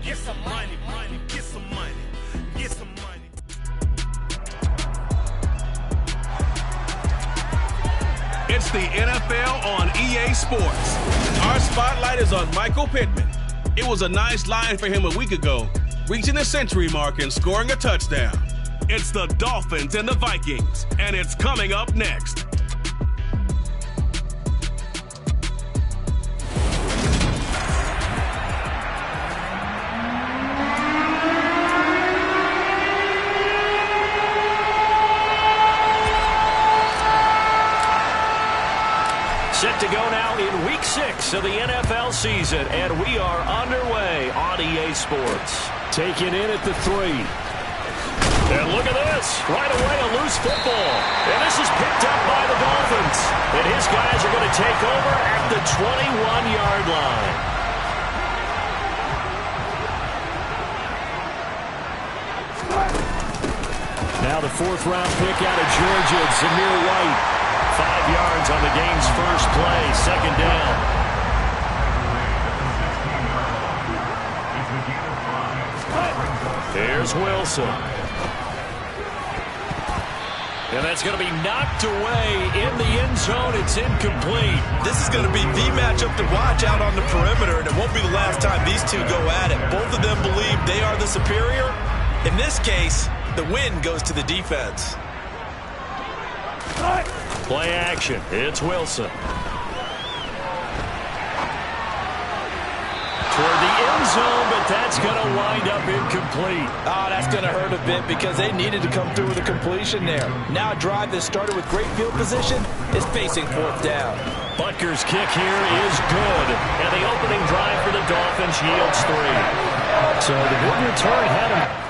get some money, money, get some money, get some money. It's the NFL on EA Sports. Our spotlight is on Michael Pittman. It was a nice line for him a week ago, reaching the century mark and scoring a touchdown. It's the Dolphins and the Vikings, and it's coming up next. Set to go now in Week 6 of the NFL season, and we are underway on EA Sports. Taken in at the 3. And look at this. Right away, a loose football. And this is picked up by the Dolphins. And his guys are going to take over at the 21-yard line. Now the 4th-round pick out of Georgia, Zamir White. 5 yards on the game's first play, 2nd down. Here's Wilson. And that's going to be knocked away in the end zone. It's incomplete. This is going to be the matchup to watch out on the perimeter, and it won't be the last time these two go at it. Both of them believe they are the superior. In this case, the win goes to the defense. Play action. It's Wilson. Toward the end zone, but that's going to wind up incomplete. That's going to hurt a bit because they needed to come through with a completion there. Now a drive that started with great field position is facing 4th down. Butker's kick here is good. And the opening drive for the Dolphins yields 3. So the good return had him.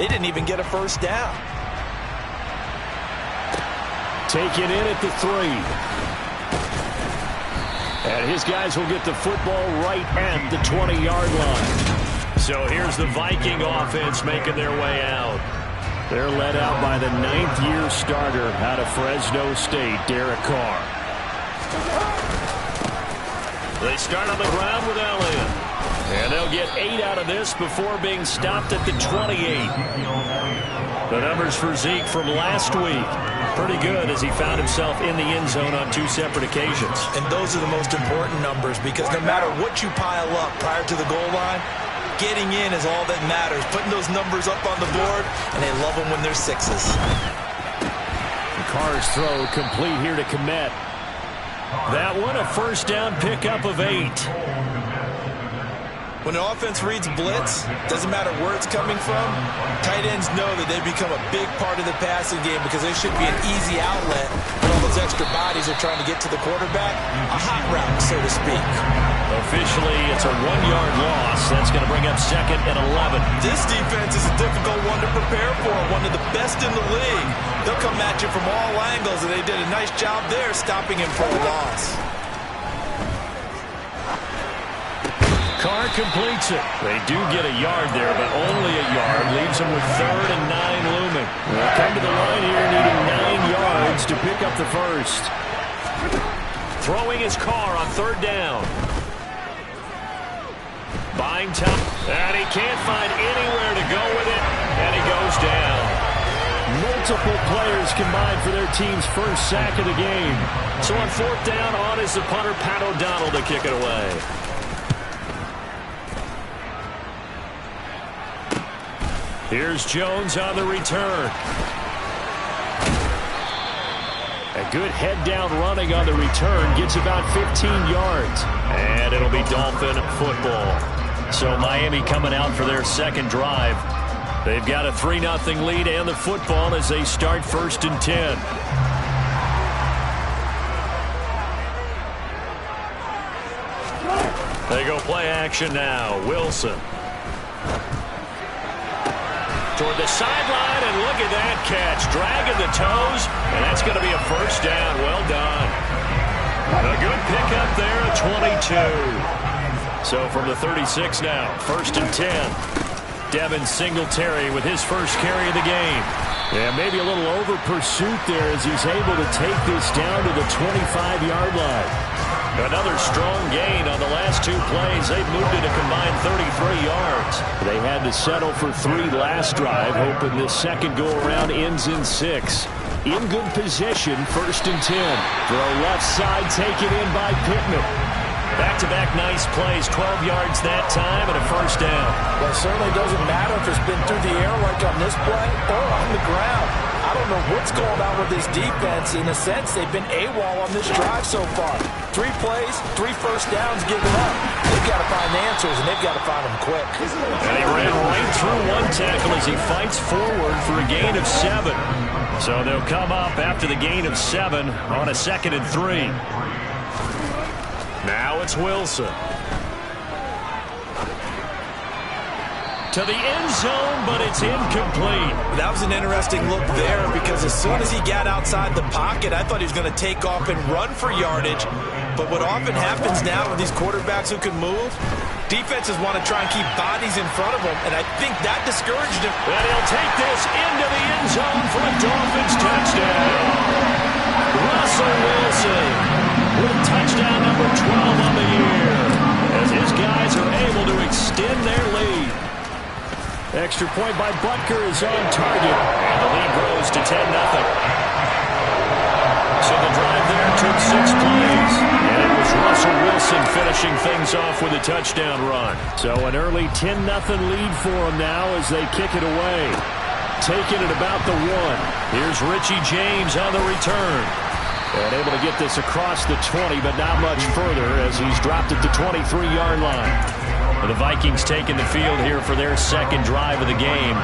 They didn't even get a first down. Taken in at the 3. And his guys will get the football right at the 20-yard line. So here's the Viking offense making their way out. They're led out by the 9th-year starter out of Fresno State, Derek Carr. They start on the ground with Elliott. And they'll get 8 out of this before being stopped at the 28. The numbers for Zeke from last week, pretty good as he found himself in the end zone on 2 separate occasions. And those are the most important numbers because no matter what you pile up prior to the goal line, getting in is all that matters. Putting those numbers up on the board, and they love them when they're 6s. Carr's throw complete here to Kmet. That one a first down pickup of 8. When an offense reads blitz, doesn't matter where it's coming from, tight ends know that they become a big part of the passing game because they should be an easy outlet when all those extra bodies are trying to get to the quarterback. A hot route, so to speak. Officially, it's a 1-yard loss. That's going to bring up 2nd and 11. This defense is a difficult one to prepare for, one of the best in the league. They'll come at you from all angles, and they did a nice job there stopping him for a loss. Carr completes it. They do get a yard there, but only a yard. Leaves them with 3rd and 9 looming. They'll come to the line here needing 9 yards to pick up the first. Throwing his Carr on 3rd down. Buying time. And he can't find anywhere to go with it. And he goes down. Multiple players combined for their team's first sack of the game. So on 4th down, on is the punter, Pat O'Donnell, to kick it away. Here's Jones on the return. A good head-down running on the return. Gets about 15 yards. And it'll be Dolphin football. So Miami coming out for their second drive. They've got a 3-0 lead and the football as they start 1st and 10. They go play action now. Wilson. Toward the sideline, and look at that catch. Dragging the toes, and that's going to be a first down. Well done. A good pickup there at 22. So from the 36 now, 1st and 10. Devin Singletary with his first carry of the game. Yeah, maybe a little over pursuit there as he's able to take this down to the 25-yard line. Another strong gain on the last 2 plays. They've moved it a combined 33 yards. They had to settle for 3 last drive, hoping this second go-around ends in 6. In good position, 1st and 10. Throw left side, taken in by Pittman. Back-to-back nice plays, 12 yards that time, and a first down. Well, it certainly doesn't matter if it's been through the air like on this play or on the ground. I don't know what's going on with this defense. In a sense, they've been AWOL on this drive so far. 3 plays, 3 first downs given up. They've got to find answers, and they've got to find them quick. And he ran right through 1 tackle as he fights forward for a gain of 7. So they'll come up after the gain of 7 on a 2nd and 3. Now it's Wilson. To the end zone, but it's incomplete. That was an interesting look there because as soon as he got outside the pocket, I thought he was going to take off and run for yardage. But what often happens now with these quarterbacks who can move, defenses want to try and keep bodies in front of them, and I think that discouraged him. And he'll take this into the end zone for a Dolphins touchdown. Russell Wilson with touchdown number 12 on the year as his guys are able to extend their lead. Extra point by Butker is on target, and the lead grows to 10-0. So the drive there took 6 plays, and it was Russell Wilson finishing things off with a touchdown run. So an early 10-0 lead for them now as they kick it away. Taking it about the 1. Here's Richie James on the return. And able to get this across the 20, but not much further as he's dropped at the 23-yard line. And the Vikings taking the field here for their second drive of the game.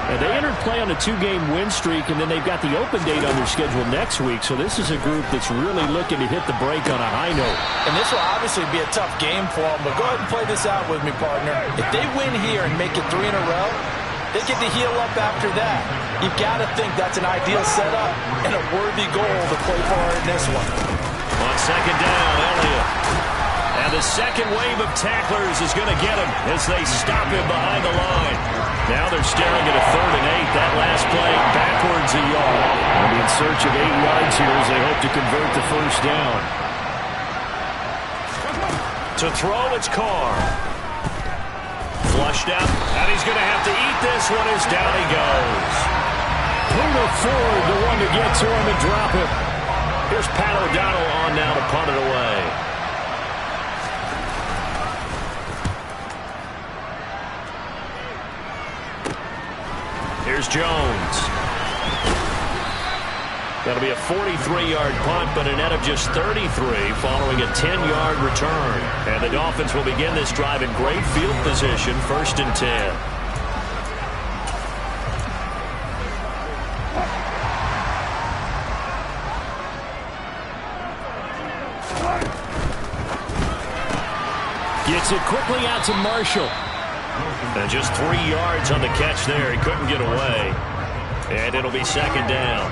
And they entered play on a 2-game win streak, and then they've got the open date on their schedule next week. So this is a group that's really looking to hit the break on a high note. And this will obviously be a tough game for them, but go ahead and play this out with me, partner. If they win here and make it 3 in a row, They get to heal up after that. You've got to think that's an ideal setup and a worthy goal to play for in this one. On second down, Elliott. And the second wave of tacklers is going to get him as they stop him behind the line. Now they're staring at a 3rd and 8. That last play backwards a yard. They'll be in search of 8 yards here as they hope to convert the first down. To throw, it's Carr. Flushed out, and he's going to have to eat this one as down he goes. Bruno Ford, the one to get to him and drop him. Here's Pat O'Donnell on now to punt it away. Here's Jones. That'll be a 43-yard punt, but a net of just 33 following a 10-yard return. And the Dolphins will begin this drive in great field position, 1st and 10. Gets it quickly out to Marshall. And just 3 yards on the catch there. He couldn't get away. And it'll be 2nd down.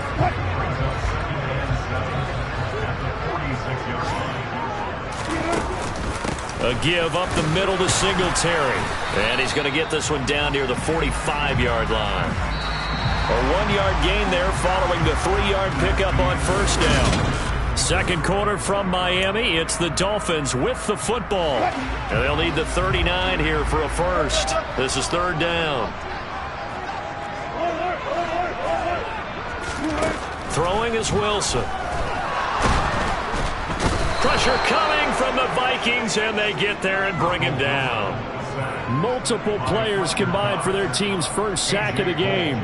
A give up the middle to Singletary. And he's going to get this one down near the 45-yard line. A 1-yard gain there following the 3-yard pickup on 1st down. Second quarter from Miami. It's the Dolphins with the football. And they'll need the 39 here for a first. This is 3rd down. Throwing is Wilson. Pressure coming from the Vikings, and they get there and bring him down. Multiple players combined for their team's first sack of the game.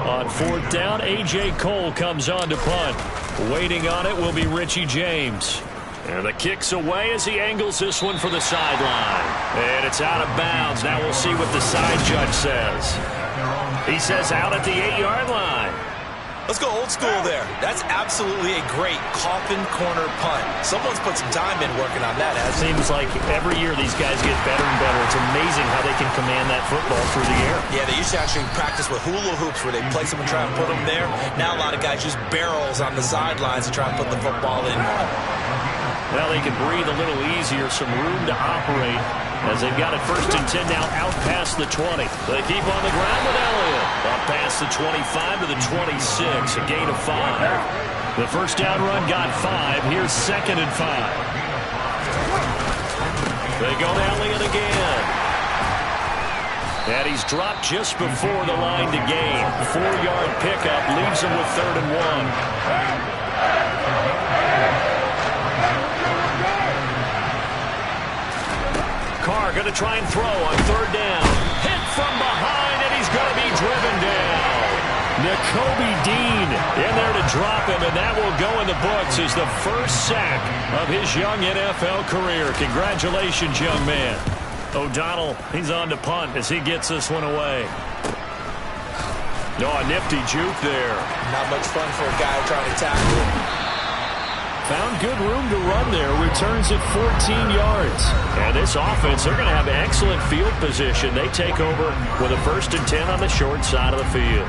On 4th down, A.J. Cole comes on to punt. Waiting on it will be Richie James. And the kick's away as he angles this one for the sideline. And it's out of bounds. Now we'll see what the side judge says. He says out at the 8-yard line. Let's go old school there. That's absolutely a great coffin corner punt. Someone's put some time in working on that. It seems like every year these guys get better and better. It's amazing how they can command that football through the air. Yeah, they used to actually practice with hula hoops where they place them and try and put them there. Now a lot of guys use barrels on the sidelines to try and put the football in. Well, they can breathe a little easier, some room to operate as they've got it 1st and 10 now out past the 20. They keep on the ground with Elliott. Up past the 25 to the 26, a gain of 5. The first down run got 5. Here's 2nd and 5. They go to Elliott again. And he's dropped just before the line to gain. 4-yard pickup leaves him with 3rd and 1. Carr going to try and throw on 3rd down. Hit from behind, and he's going to be driven down. Nakobe Dean in there to drop him, and that will go in the books as the first sack of his young NFL career. Congratulations, young man. O'Donnell, he's on to punt as he gets this one away. Oh, a nifty juke there. Not much fun for a guy trying to tackle. Found good room to run there. Returns at 14 yards. And this offense, they're going to have excellent field position. They take over with a 1st and 10 on the short side of the field.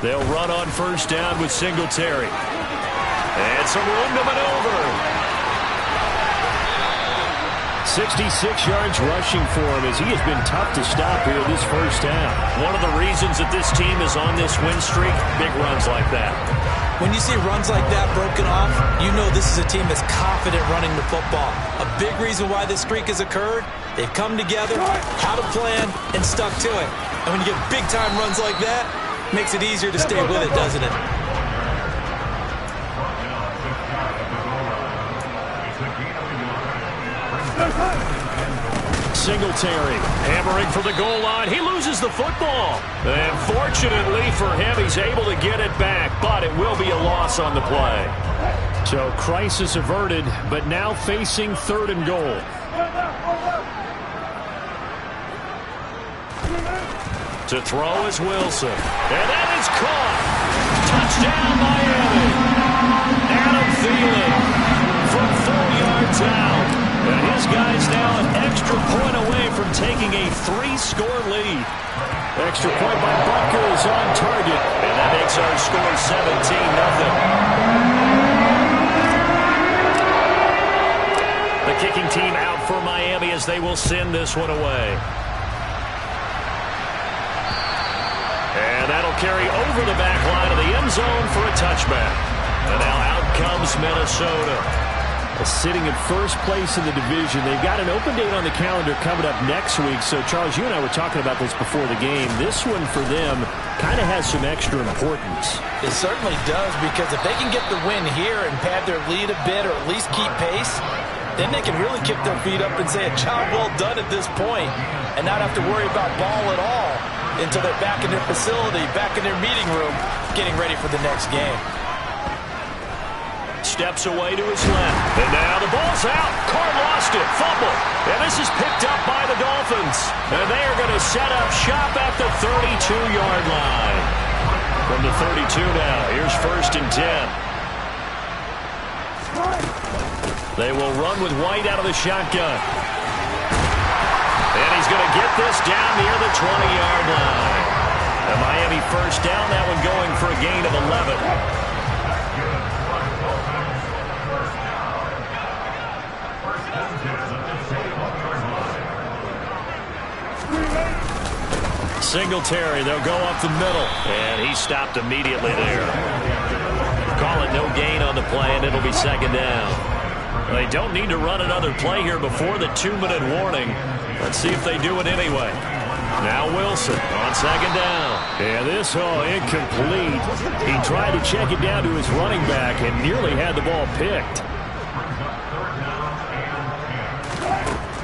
They'll run on 1st down with Singletary. And some room to maneuver. 66 yards rushing for him as he has been tough to stop here this first half. One of the reasons that this team is on this win streak, big runs like that. When you see runs like that broken off, you know this is a team that's confident running the football. A big reason why this streak has occurred, they've come together, had a plan, and stuck to it. And when you get big-time runs like that, it makes it easier to stay with it, doesn't it? Singletary hammering for the goal line. He loses the football. And fortunately for him, he's able to get it back, but it will be a loss on the play. So crisis averted, but now facing 3rd and goal. To throw is Wilson. And that is caught. Touchdown, Miami. Adam Thielen from 4 yards out. extra point away from taking a 3-score lead. Extra point by Butker is on target. And that makes our score 17-0. The kicking team out for Miami as they will send this one away. And that'll carry over the back line of the end zone for a touchback. And now out comes Minnesota. Sitting in first place in the division. They've got an open date on the calendar coming up next week. So, Charles, you and I were talking about this before the game. This one for them kind of has some extra importance. It certainly does, because if they can get the win here and pad their lead a bit or at least keep pace, then they can really kick their feet up and say a job well done at this point and not have to worry about ball at all until they're back in their facility, back in their meeting room, getting ready for the next game. Steps away to his left. And now the ball's out. Carr lost it. Fumble. And this is picked up by the Dolphins. And they are going to set up shop at the 32-yard line. From the 32 now, here's 1st and 10. They will run with White out of the shotgun. And he's going to get this down near the 20-yard line. The Miami first down, that one going for a gain of 11. Singletary, they'll go up the middle. And he stopped immediately there. Call it no gain on the play, and it'll be 2nd down. They don't need to run another play here before the 2-minute warning. Let's see if they do it anyway. Now Wilson on 2nd down. And this incomplete. He tried to check it down to his running back and nearly had the ball picked.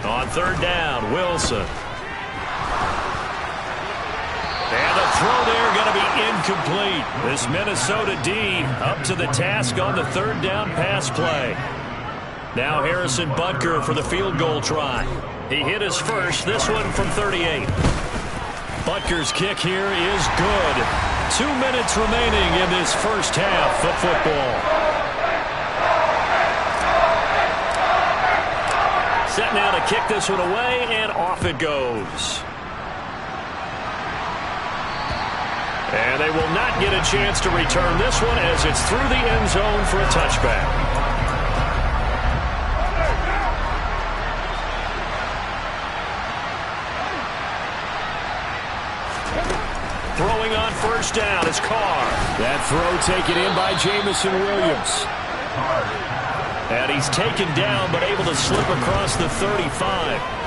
On 3rd down, Wilson. And the throw there going to be incomplete. This Minnesota D up to the task on the 3rd down pass play. Now Harrison Butker for the field goal try. He hit his first, this one from 38. Butker's kick here is good. 2 minutes remaining in this first half of football. Set now to kick this one away, and off it goes. And they will not get a chance to return this one as it's through the end zone for a touchback. Throwing on 1st down is Carr. That throw taken in by Jamison Williams. And he's taken down but able to slip across the 35.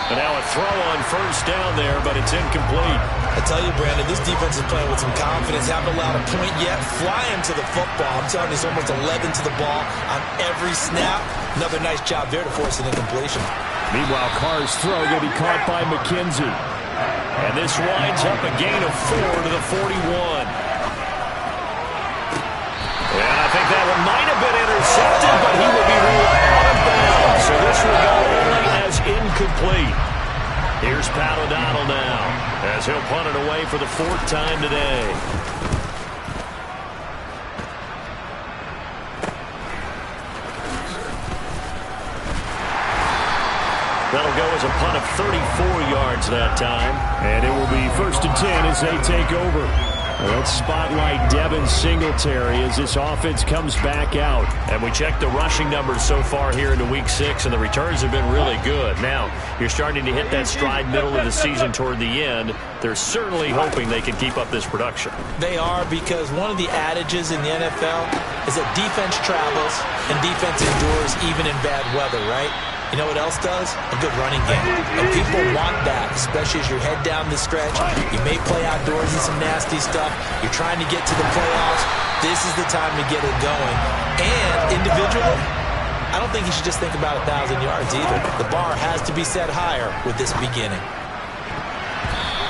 And now a throw on 1st down there, but it's incomplete. I tell you, Brandon, this defense is playing with some confidence. Haven't allowed a point yet. Flying to the football. I'm telling you, it's almost 11 to the ball on every snap. Another nice job there to force an incompletion. Meanwhile, Carr's throw going to be caught by McKenzie. And this winds up a gain of 4 to the 41. And I think that one might have been intercepted, but he will be ruled out of bounds. So this will go only as incomplete. Here's Pat O'Donnell now, as he'll punt it away for the 4th time today. That'll go as a punt of 34 yards that time. And it will be 1st and 10 as they take over. Let's spotlight Devin Singletary as this offense comes back out. And we checked the rushing numbers so far here into Week 6, and the returns have been really good. Now, you're starting to hit that stride middle of the season toward the end. They're certainly hoping they can keep up this production. They are, because one of the adages in the NFL is that defense travels and defense endures even in bad weather, right? You know what else does? A good running game. And people want that, especially as you head down the stretch. You may play outdoors in some nasty stuff. You're trying to get to the playoffs. This is the time to get it going. And individually, I don't think you should just think about 1,000 yards either. The bar has to be set higher with this beginning.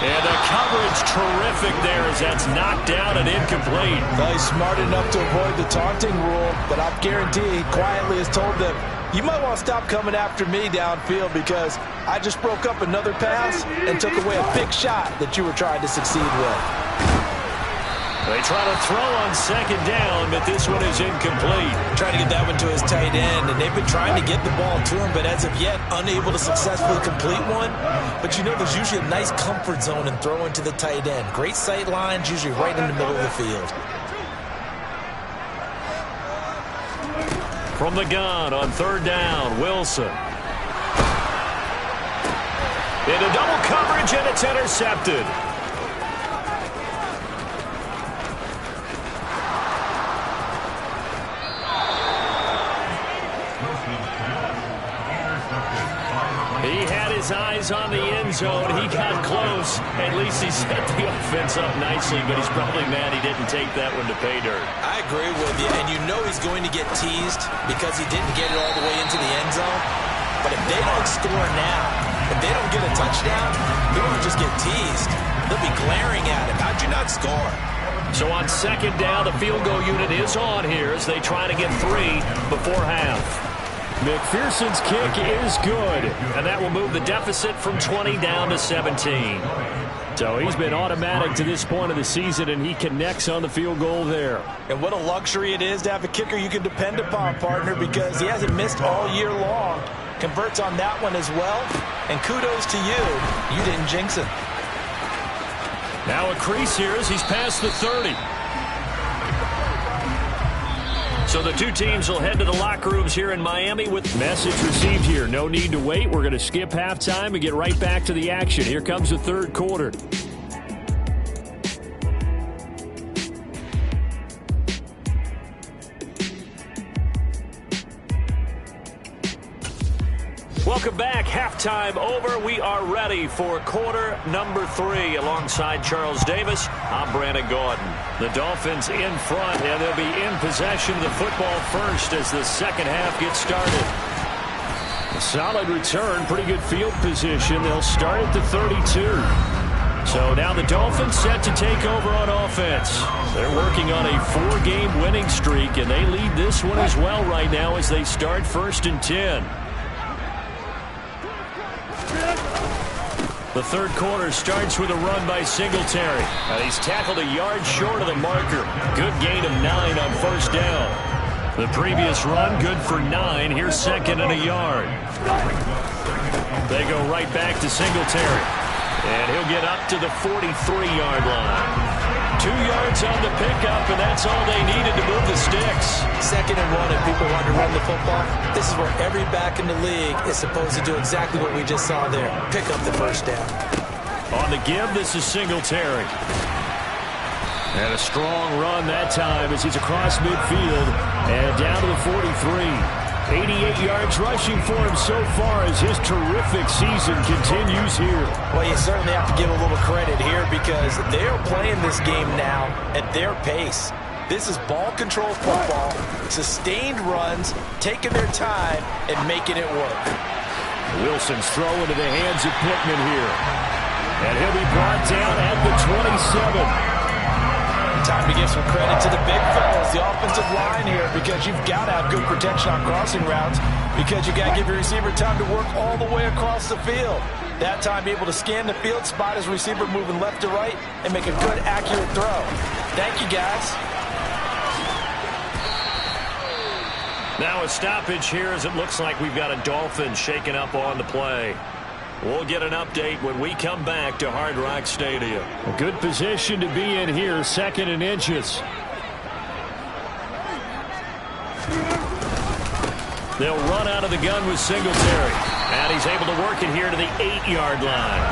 And the coverage terrific there as that's knocked down and incomplete. Well, he's smart enough to avoid the taunting rule, but I guarantee he quietly has told them, you might want to stop coming after me downfield because I just broke up another pass and took away a big shot that you were trying to succeed with. They try to throw on second down, but this one is incomplete. Trying to get that one to his tight end, and they've been trying to get the ball to him, but as of yet, unable to successfully complete one. But you know there's usually a nice comfort zone in throwing to the tight end. Great sight lines, usually right in the middle of the field. From the gun on third down, Wilson. Into double coverage, and it's intercepted. He had his eyes on the end zone. He got close. At least he set the offense up nicely, but he's probably mad he didn't take that one to pay dirt. I agree with you, and you know he's going to get teased because he didn't get it all the way into the end zone. But if they don't score now, if they don't get a touchdown, they won't just get teased. They'll be glaring at him. How'd you not score? So on second down, the field goal unit is on here as they try to get 3 before half. McPherson's kick is good, and that will move the deficit from 20 down to 17. So he's been automatic to this point of the season, and he connects on the field goal there. And what a luxury it is to have a kicker you can depend upon, partner, because he hasn't missed all year long. Converts on that one as well, and kudos to you. You didn't jinx it. Now a crease here as he's past the 30. So the two teams will head to the locker rooms here in Miami with message received here. No need to wait. We're going to skip halftime and get right back to the action. Here comes the third quarter. Welcome back. Halftime over. We are ready for quarter number 3. Alongside Charles Davis, I'm Brandon Gordon. The Dolphins in front, and they'll be in possession of the football first as the second half gets started. A solid return, pretty good field position. They'll start at the 32. So now the Dolphins set to take over on offense. They're working on a 4-game winning streak, and they lead this one as well right now as they start 1st and 10. The third quarter starts with a run by Singletary. And he's tackled a yard short of the marker. Good gain of 9 on first down. The previous run, good for 9. Here's 2nd and a yard. They go right back to Singletary. And he'll get up to the 43-yard line. 2 yards on the pickup, and that's all they needed to move the sticks. 2nd and 1, if people want to run the football, this is where every back in the league is supposed to do exactly what we just saw there. Pick up the first down. On the give, this is Singletary. And a strong run that time as he's across midfield and down to the 43. 88 yards rushing for him so far as his terrific season continues here. Well, you certainly have to give a little credit here because they're playing this game now at their pace. This is ball control football, sustained runs, taking their time, and making it work. Wilson's throw into the hands of Pittman here. And he'll be brought down at the 27. Time to give some credit to the big fellas, the offensive line here, because you've got to have good protection on crossing routes because you've got to give your receiver time to work all the way across the field. That time, be able to scan the field, spot his receiver moving left to right, and make a good, accurate throw. Thank you, guys. Now a stoppage here as it looks like we've got a Dolphin shaking up on the play. We'll get an update when we come back to Hard Rock Stadium. A good position to be in here, 2nd and inches. They'll run out of the gun with Singletary. And he's able to work it here to the 8-yard line.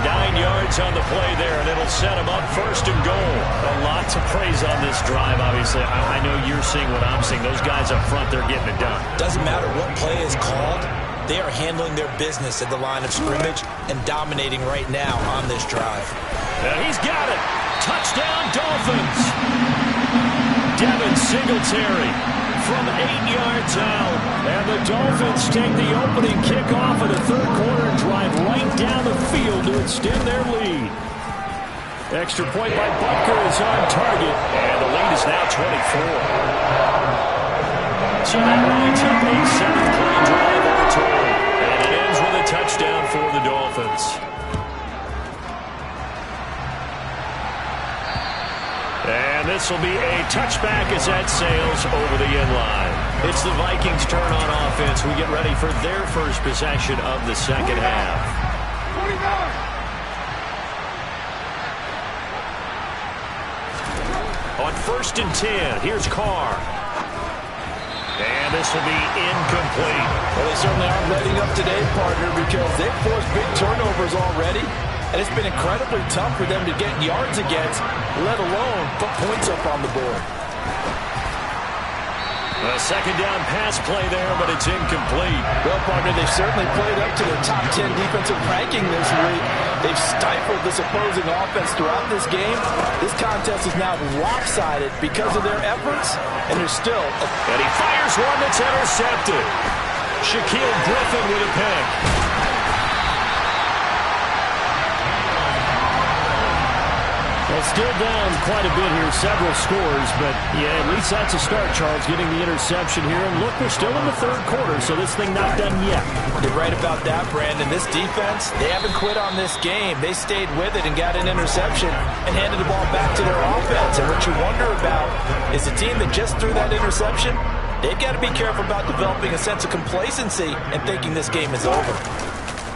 9 yards on the play there, and it'll set him up 1st and goal. A lot to praise on this drive, obviously. I know you're seeing what I'm seeing. Those guys up front, they're getting it done. Doesn't matter what play is called. They are handling their business at the line of scrimmage and dominating right now on this drive. And he's got it. Touchdown, Dolphins. Devin Singletary from 8 yards out. And the Dolphins take the opening kickoff of the third quarter and drive right down the field to extend their lead. Extra point by Butker is on target. And the lead is now 24. So that lines up a 7th-play drive all told. And it ends with a touchdown for the Dolphins. this will be a touchback as that sails over the end line. It's the Vikings' turn on offense. We get ready for their first possession of the second half. On 1st and 10, here's Carr. And this will be incomplete. Well, they certainly aren't letting up today, partner, because they've forced big turnovers already. And it's been incredibly tough for them to get yards against, let alone put points up on the board. A second down pass play there, but it's incomplete. Well, partner, they've certainly played up to their top 10 defensive ranking this week. They've stifled this opposing offense throughout this game. This contest is now lopsided because of their efforts, and there's still... And he fires one that's intercepted. Shaquille Griffin with a pick. Well, still down quite a bit here, several scores, but yeah, at least that's a start, Charles, getting the interception here. And look, we're still in the third quarter, so this thing not done yet. You're right about that, Brandon. This defense, they haven't quit on this game. They stayed with it and got an interception and handed the ball back to their offense. And what you wonder about is the team that just threw that interception, they've got to be careful about developing a sense of complacency and thinking this game is over.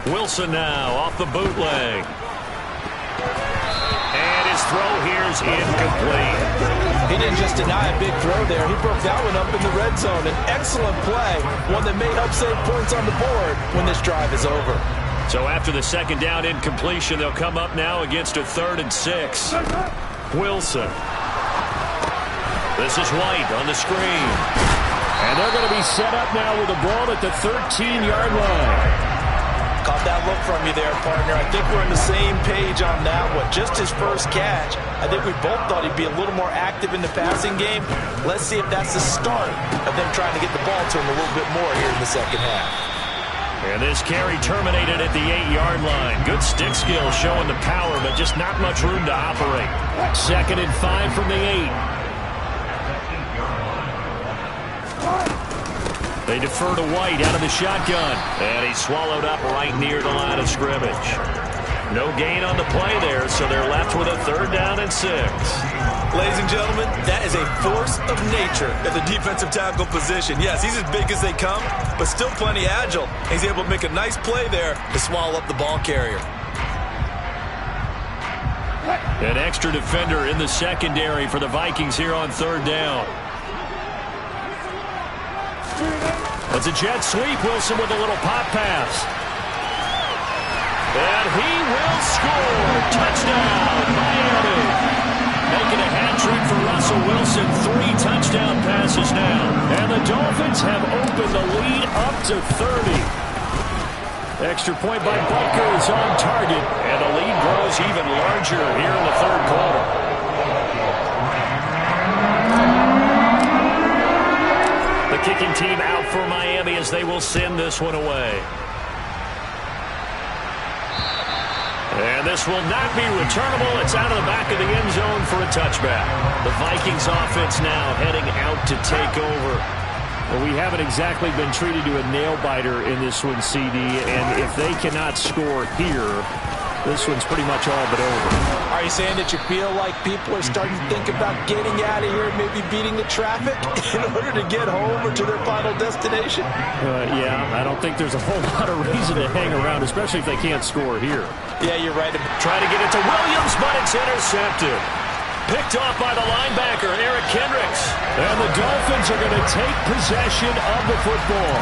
Wilson now off the bootleg. Throw here's incomplete. He didn't just deny a big throw there. He broke that one up in the red zone. An excellent play, one that may help save points on the board when this drive is over. So after the second down incompletion, they'll come up now against a 3rd and 6. Wilson. This is White on the screen. And they're going to be set up now with the ball at the 13-yard line. Caught that look from you there, partner. I think we're on the same page on that one. Just his first catch. I think we both thought he'd be a little more active in the passing game. Let's see if that's the start of them trying to get the ball to him a little bit more here in the second half. And this carry terminated at the 8-yard line. Good stick skill showing the power, but just not much room to operate. 2nd and 5 from the 8. They defer to White out of the shotgun. And he's swallowed up right near the line of scrimmage. No gain on the play there, so they're left with a 3rd down and 6. Ladies and gentlemen, that is a force of nature at the defensive tackle position. Yes, he's as big as they come, but still plenty agile. He's able to make a nice play there to swallow up the ball carrier. An extra defender in the secondary for the Vikings here on 3rd down. It's a jet sweep. Wilson with a little pop pass. And he will score. Touchdown, Miami. Making a hat trick for Russell Wilson. 3 touchdown passes now. And the Dolphins have opened the lead up to 30. Extra point by Butker is on target. And the lead grows even larger here in the 3rd quarter. The kicking team out for Miami as they will send this one away. And this will not be returnable. It's out of the back of the end zone for a touchback. The Vikings offense now heading out to take over. Well, we haven't exactly been treated to a nail-biter in this one, CD, and if they cannot score here, this one's pretty much all but over. Are you saying that you feel like people are starting to think about getting out of here and maybe beating the traffic in order to get home or to their final destination? Yeah, I don't think there's a whole lot of reason to hang around, especially if they can't score here. Yeah, you're right. Try to get it to Williams, but it's intercepted. Picked off by the linebacker, Eric Kendricks. And the Dolphins are going to take possession of the football.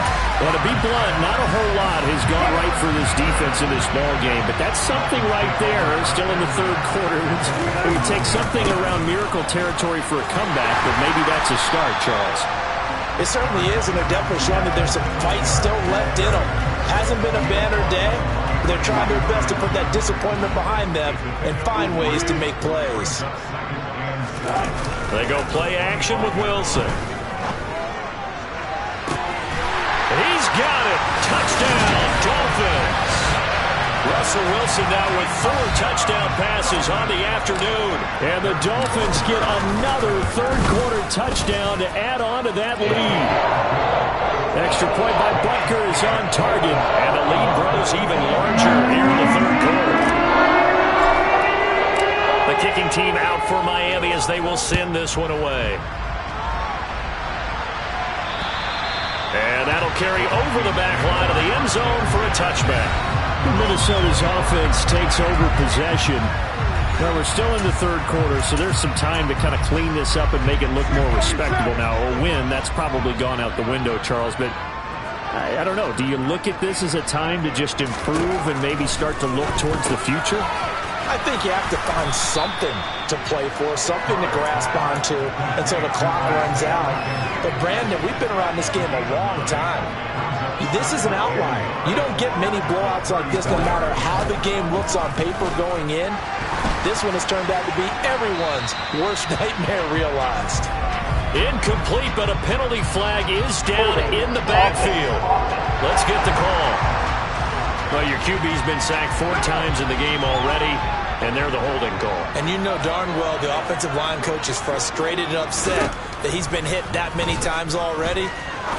Well, to be blunt, not a whole lot has gone right for this defense in this ball game, but that's something right there. Still in the 3rd quarter. It would take something around miracle territory for a comeback, but maybe that's a start, Charles. It certainly is, and they're definitely showing that there's some fight still left in them. Hasn't been a banner day, but they're trying their best to put that disappointment behind them and find ways to make plays. They go play action with Wilson. He's got it. Touchdown, Dolphins. Russell Wilson now with 4 touchdown passes on the afternoon. And the Dolphins get another 3rd quarter touchdown to add on to that lead. Extra point by Butker is on target. And the lead grows even larger here in the 3rd quarter. The kicking team out for Miami as they will send this one away. And that'll carry over the back line of the end zone for a touchback. Minnesota's offense takes over possession. Well, we're still in the third quarter, so there's some time to kind of clean this up and make it look more respectable now. A win, that's probably gone out the window, Charles, but I don't know. Do you look at this as a time to just improve and maybe start to look towards the future? I think you have to find something to play for, something to grasp onto until the clock runs out. But, Brandon, we've been around this game a long time. This is an outlier. You don't get many blowouts like this no matter how the game looks on paper going in. This one has turned out to be everyone's worst nightmare realized. Incomplete, but a penalty flag is down in the backfield. Let's get the call. Well, your QB's been sacked 4 times in the game already, and they're the holding call. And you know darn well the offensive line coach is frustrated and upset that he's been hit that many times already.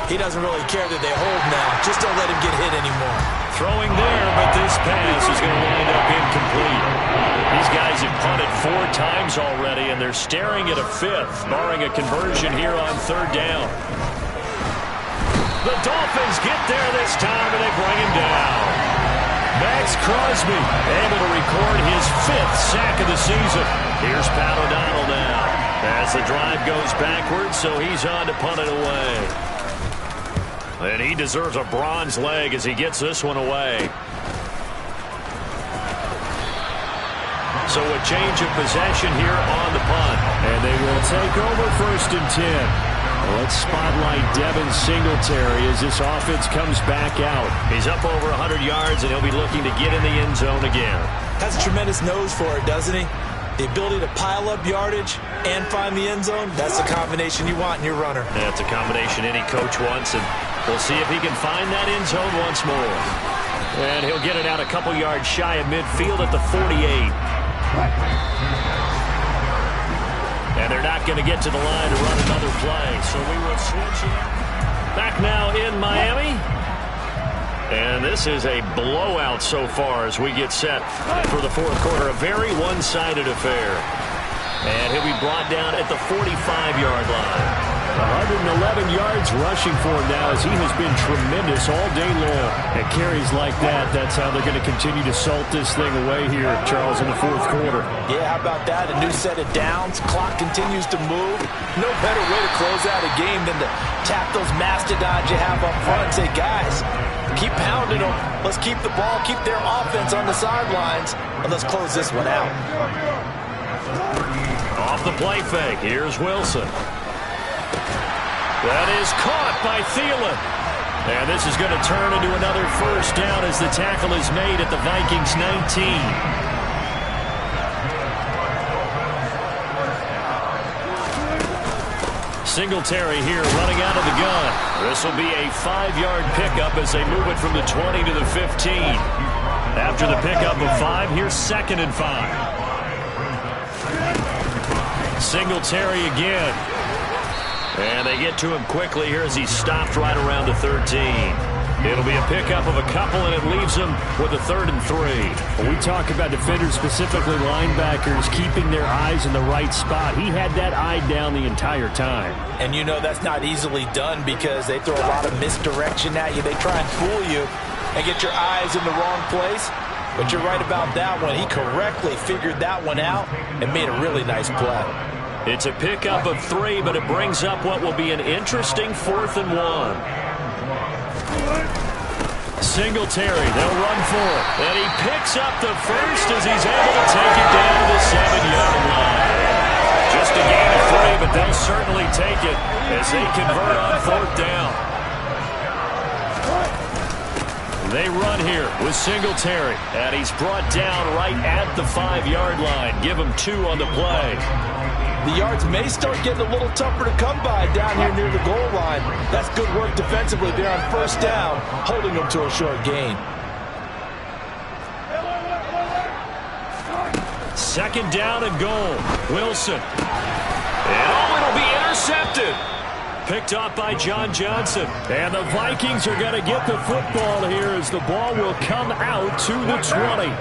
He doesn't really care that they hold now. Just don't let him get hit anymore. Throwing there, but this pass is going to wind up incomplete. These guys have punted 4 times already, and they're staring at a 5th, barring a conversion here on 3rd down. The Dolphins get there this time, and they bring him down. Max Crosby able to record his 5th sack of the season. Here's Pat O'Donnell now as the drive goes backwards, so he's on to punt it away. And he deserves a bronze leg as he gets this one away. So a change of possession here on the punt. And they will take over 1st and 10. Let's spotlight Devin Singletary as this offense comes back out. He's up over 100 yards, and he'll be looking to get in the end zone again. Has a tremendous nose for it, doesn't he? The ability to pile up yardage and find the end zone, that's the combination you want in your runner. That's a combination any coach wants, and we'll see if he can find that end zone once more. And he'll get it out a couple yards shy of midfield at the 48. And they're not going to get to the line to run another play. So we will switch it. Back now in Miami. And this is a blowout so far as we get set for the 4th quarter. A very one-sided affair. And he'll be brought down at the 45-yard line. 111 yards rushing for him now as he has been tremendous all day long. And carries like that, that's how they're going to continue to salt this thing away here, Charles, in the 4th quarter. Yeah, how about that? A new set of downs. Clock continues to move. No better way to close out a game than to tap those mastodons you have up front and say, guys, keep pounding them. Let's keep the ball, keep their offense on the sidelines, and let's close this one out. Off the play fake, here's Wilson. That is caught by Thielen. And this is going to turn into another 1st down as the tackle is made at the Vikings 19. Singletary here running out of the gun. This will be a 5-yard pickup as they move it from the 20 to the 15. After the pickup of 5, here's 2nd and 5. Singletary again. And they get to him quickly here as he's stopped right around the 13. It'll be a pickup of a couple, and it leaves him with a 3rd and 3. When we talk about defenders, specifically linebackers, keeping their eyes in the right spot. He had that eye down the entire time. And you know that's not easily done because they throw a lot of misdirection at you. They try and fool you and get your eyes in the wrong place. But you're right about that one. He correctly figured that one out and made a really nice play. It's a pickup of 3, but it brings up what will be an interesting 4th and 1. Singletary, they'll run for it. And he picks up the first as he's able to take it down to the 7-yard line. Just a gain of 3, but they'll certainly take it as they convert on 4th down. They run here with Singletary, and he's brought down right at the 5-yard line. Give him 2 on the play. The yards may start getting a little tougher to come by down here near the goal line. That's good work defensively there on 1st down, holding them to a short gain. 2nd down and goal. Wilson. And it'll be intercepted. Picked off by John Johnson. And the Vikings are going to get the football here as the ball will come out to the 20.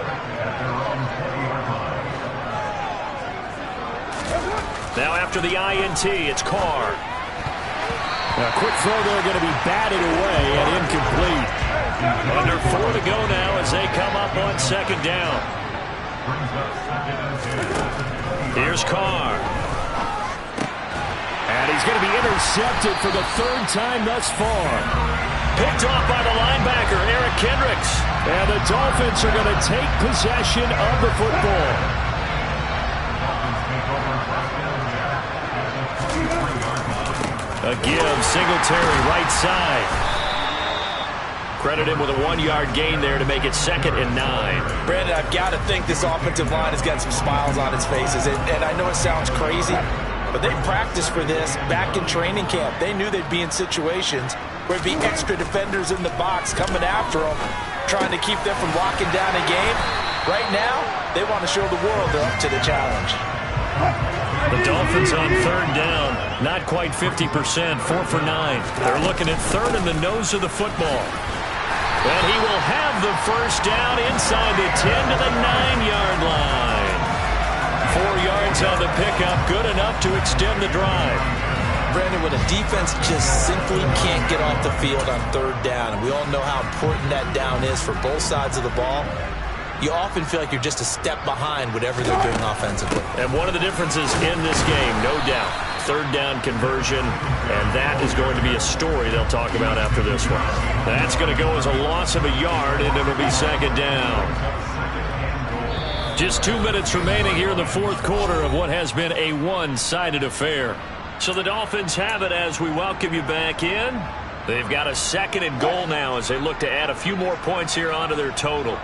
Now after the INT, it's Carr. A quick throw there going to be batted away and incomplete. Under 4 to go now as they come up on second down. Here's Carr. And he's going to be intercepted for the third time thus far. Picked off by the linebacker, Eric Kendricks. And the Dolphins are going to take possession of the football. A give, Singletary, right side. Credit him with a 1-yard gain there to make it 2nd and 9. Brandon, I've got to think this offensive line has got some smiles on its faces. And I know it sounds crazy, but they practiced for this back in training camp. They knew they'd be in situations where there'd be extra defenders in the box coming after them, trying to keep them from locking down a game. Right now, they want to show the world they're up to the challenge. The Dolphins on third down, not quite 50%, 4 for 9. They're looking at third in the nose of the football. And he will have the first down inside the 10 to the 9-yard line. 4 yards on the pickup, good enough to extend the drive. Brandon, when a defense just simply can't get off the field on third down, and we all know how important that down is for both sides of the ball, you often feel like you're just a step behind whatever they're doing offensively. And one of the differences in this game, no doubt, third down conversion, and that is going to be a story they'll talk about after this one. That's going to go as a loss of a yard, and it'll be 2nd down. Just 2 minutes remaining here in the fourth quarter of what has been a one-sided affair. So the Dolphins have it as we welcome you back in. They've got a 2nd and goal now as they look to add a few more points here onto their total.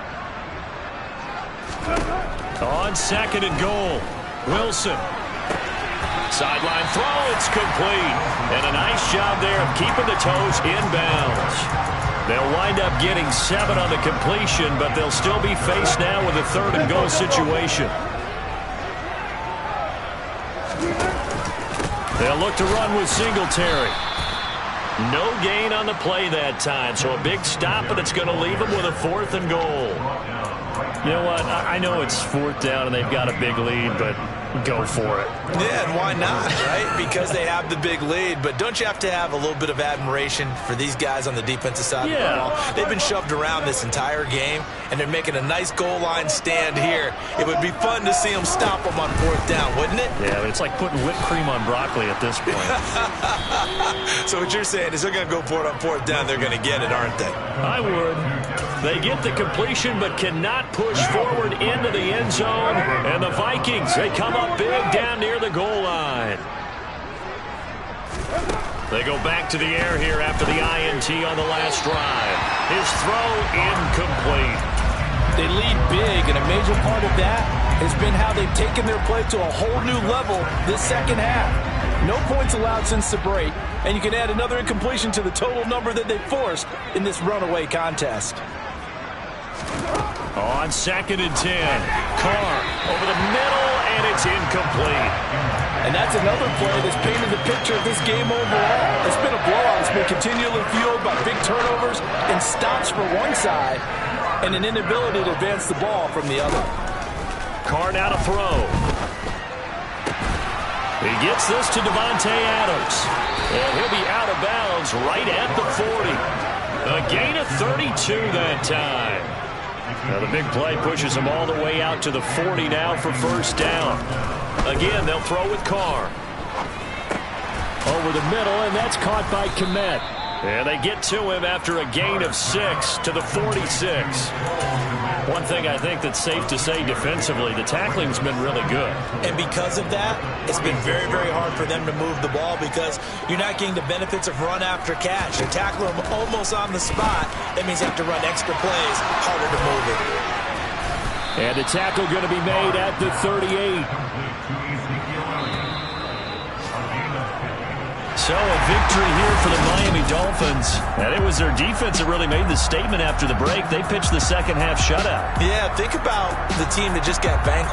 On 2nd and goal, Wilson. Sideline throw, it's complete. And a nice job there of keeping the toes inbounds. They'll wind up getting 7 on the completion, but they'll still be faced now with a 3rd and goal situation. They'll look to run with Singletary. No gain on the play that time, so a big stop, and it's going to leave them with a 4th and goal. You know what? I know it's 4th down and they've got a big lead, but go for it. Yeah, and why not, right? Because they have the big lead. But don't you have to have a little bit of admiration for these guys on the defensive side of the ball? They've been shoved around this entire game, and they're making a nice goal line stand here. It would be fun to see them stop them on 4th down, wouldn't it? Yeah, but it's like putting whipped cream on broccoli at this point. So what you're saying is they're going to go for it on 4th down. They're going to get it, aren't they? I would. They get the completion but cannot push forward into the end zone. And the Vikings, they come up big down near the goal line. They go back to the air here after the INT on the last drive. His throw incomplete. They lead big, and a major part of that has been how they've taken their play to a whole new level this second half. No points allowed since the break, and you can add another incompletion to the total number that they forced in this runaway contest. On 2nd and 10, Carr over the middle, and it's incomplete. And that's another play that's painted the picture of this game overall. It's been a blowout. It's been continually fueled by big turnovers and stops for one side and an inability to advance the ball from the other. Carr now to throw. He gets this to Devontae Adams. And he'll be out of bounds right at the 40. A gain of 32 that time. Now the big play pushes him all the way out to the 40 now for first down. Again, they'll throw with Carr. Over the middle, and that's caught by Kmet. And they get to him after a gain of 6 to the 46. One thing I think that's safe to say defensively, the tackling's been really good. And because of that, it's been very, very hard for them to move the ball because you're not getting the benefits of run after catch. You tackle them almost on the spot. That means you have to run extra plays, harder to move it. And the tackle going to be made at the 38. So a victory here for the Miami Dolphins. And it was their defense that really made the statement after the break. They pitched the second half shutout. Yeah, think about the team that just got vanquished.